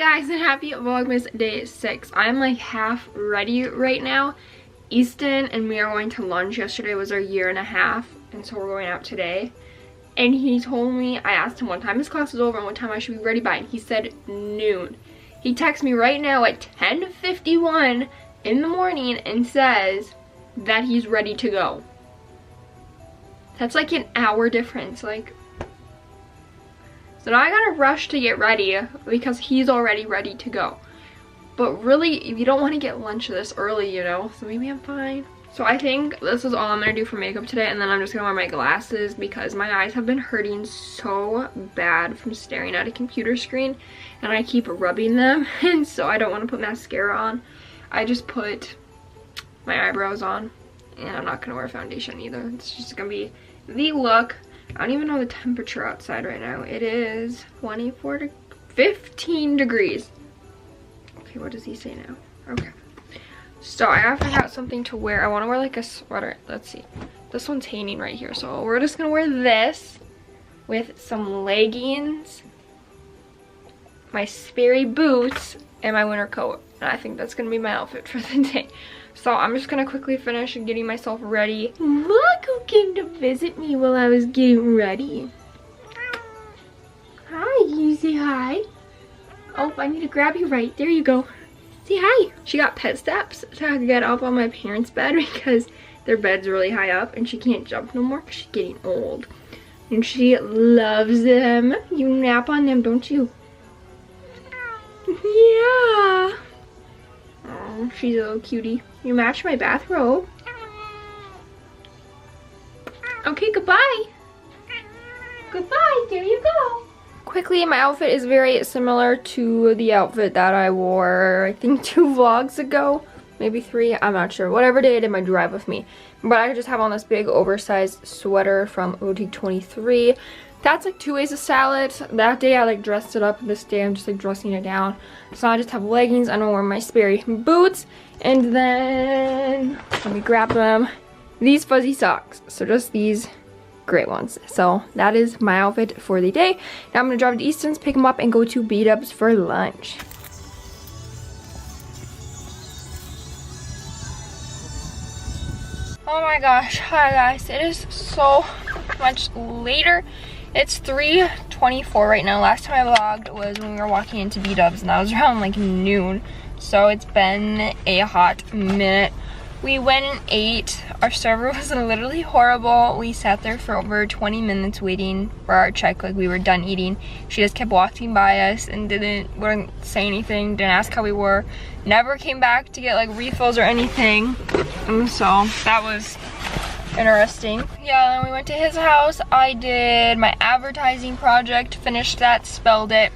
guys, and happy Vlogmas day 6. I'm like half ready right now. Easton and me are going to lunch. Yesterday was our 1.5 years, and so we're going out today. And he told me, I asked him what time his class is over and what time I should be ready by, and he said noon. He texts me right now at 10:51 in the morning and says that he's ready to go. That's like an hour difference, like. So now I gotta rush to get ready because he's already ready to go. But really, you don't want to get lunch this early, you know, so maybe I'm fine. So I think this is all I'm gonna do for makeup today, and then I'm just gonna wear my glasses because my eyes have been hurting so bad from staring at a computer screen, and I keep rubbing them, and so I don't want to put mascara on. I just put my eyebrows on, and I'm not gonna wear foundation either. It's just gonna be the look. I don't even know the temperature outside right now. It is 15 degrees. Okay, what does he say now? Okay. So I have to have something to wear. I want to wear like a sweater. Let's see. This one's hanging right here. So we're just going to wear this with some leggings, my Sperry boots, and my winter coat. And I think that's going to be my outfit for the day. So I'm just gonna quickly finish getting myself ready. Look who came to visit me while I was getting ready. Hi, can you say hi? Oh, I need to grab you right. There you go. Say hi. She got pet steps to get up on my parents' bed because their bed's really high up and she can't jump no more because she's getting old. And she loves them. You nap on them, don't you? Yeah. Oh, she's a little cutie. You match my bathrobe. Okay, goodbye. Goodbye, there you go. Quickly, my outfit is very similar to the outfit that I wore, I think 2 vlogs ago. Maybe 3, I'm not sure. Whatever day I did my drive with me. But I just have on this big oversized sweater from Boutique 23. That's like 2 ways of salad. That day I like dressed it up. This day I'm just like dressing it down. So I just have leggings. I'm gonna wear my Sperry boots. And then, let me grab them. These fuzzy socks. So just these great ones. So that is my outfit for the day. Now I'm gonna drive to Easton's, pick him up, and go to B-Dubs for lunch. Oh my gosh, hi guys. It is so much later. It's 3:24 right now. Last time I vlogged was when we were walking into B-Dubs, and that was around like noon. So it's been a hot minute. We went and ate. Our server was literally horrible. We sat there for over 20 minutes waiting for our check, like we were done eating. She just kept walking by us and wouldn't say anything, didn't ask how we were. Never came back to get like refills or anything. And so that was interesting. Yeah, then we went to his house. I did my advertising project, finished that, spelled it,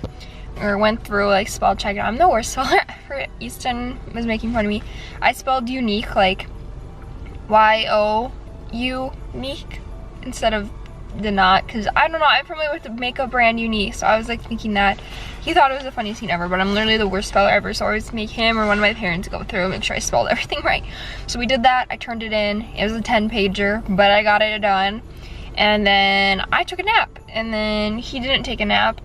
or went through like spell check. I'm the worst speller ever. Easton was making fun of me. I spelled unique like Y-O-U-nique instead of the not, because I don't know, I'm familiar with the makeup brand Unique, so I was like thinking that. He thought it was the funniest thing ever, but I'm literally the worst speller ever, so I always make him or one of my parents go through and make sure I spelled everything right. So we did that. I turned it in. It was a 10-pager, but I got it done. And then I took a nap, and then he didn't take a nap.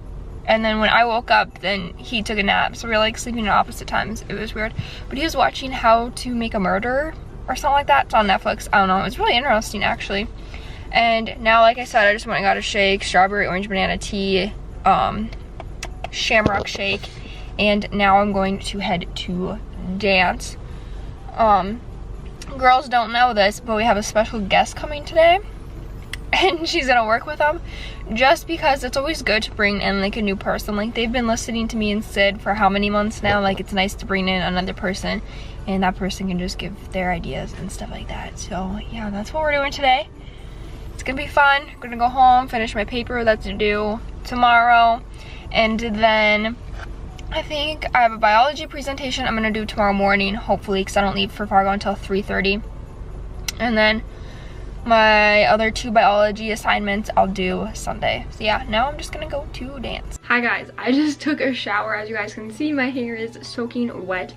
And then when I woke up, then he took a nap. So we were like sleeping at opposite times. It was weird. But he was watching How to Make a Murder or something like that. It's on Netflix. I don't know. It was really interesting, actually. And now, like I said, I just went and got a shake, strawberry orange banana tea, shamrock shake, and now I'm going to head to dance. Girls don't know this, but we have a special guest coming today, and she's gonna work with them, just because it's always good to bring in like a new person. Like, they've been listening to me and Sid for how many months now. Like, it's nice to bring in another person, and that person can just give their ideas and stuff like that. So yeah, that's what we're doing today. It's gonna be fun. I'm gonna go home, finish my paper that's due tomorrow, and then I think I have a biology presentation I'm gonna do tomorrow morning, hopefully, because I don't leave for Fargo until 3:30. And then my other 2 biology assignments I'll do Sunday. So yeah, now I'm just gonna go to dance. Hi guys, I just took a shower. As you guys can see, my hair is soaking wet,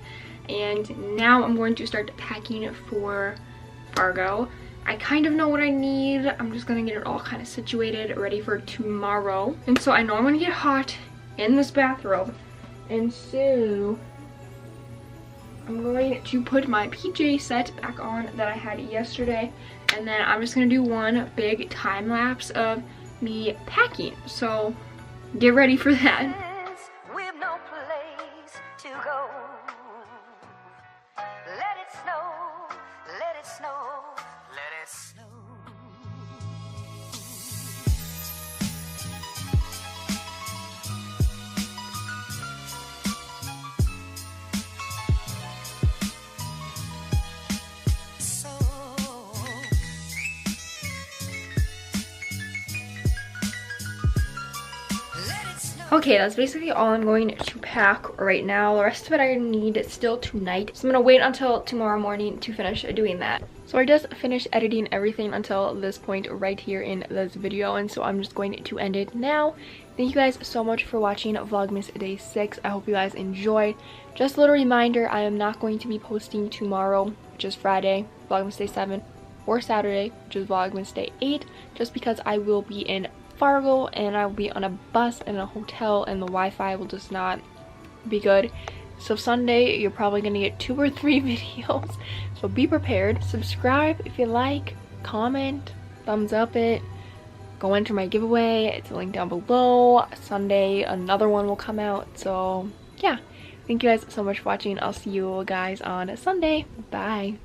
and now I'm going to start packing for Fargo. I kind of know what I need. I'm just gonna get it all kind of situated, ready for tomorrow. And so I know I'm gonna get hot in this bathrobe, And so I'm going to put my PJ set back on that I had yesterday, and then I'm just gonna do one big time lapse of me packing. So get ready for that. We've no place to go. Let it snow, let it snow, let it snow. Okay, that's basically all I'm going to pack right now. The rest of it I need still tonight. So I'm gonna wait until tomorrow morning to finish doing that. So I just finished editing everything until this point right here in this video, and so I'm just going to end it now. Thank you guys so much for watching Vlogmas Day 6. I hope you guys enjoyed. Just a little reminder, I am not going to be posting tomorrow, which is Friday, Vlogmas Day 7, or Saturday, which is Vlogmas Day 8, just because I will be in Fargo and I will be on a bus and a hotel, and the Wi-Fi will just not be good. So Sunday you're probably gonna get 2 or 3 videos, so be prepared. Subscribe if you like, comment, thumbs up it, go enter my giveaway, it's a link down below. Sunday another one will come out. So yeah, thank you guys so much for watching. I'll see you guys on Sunday. Bye.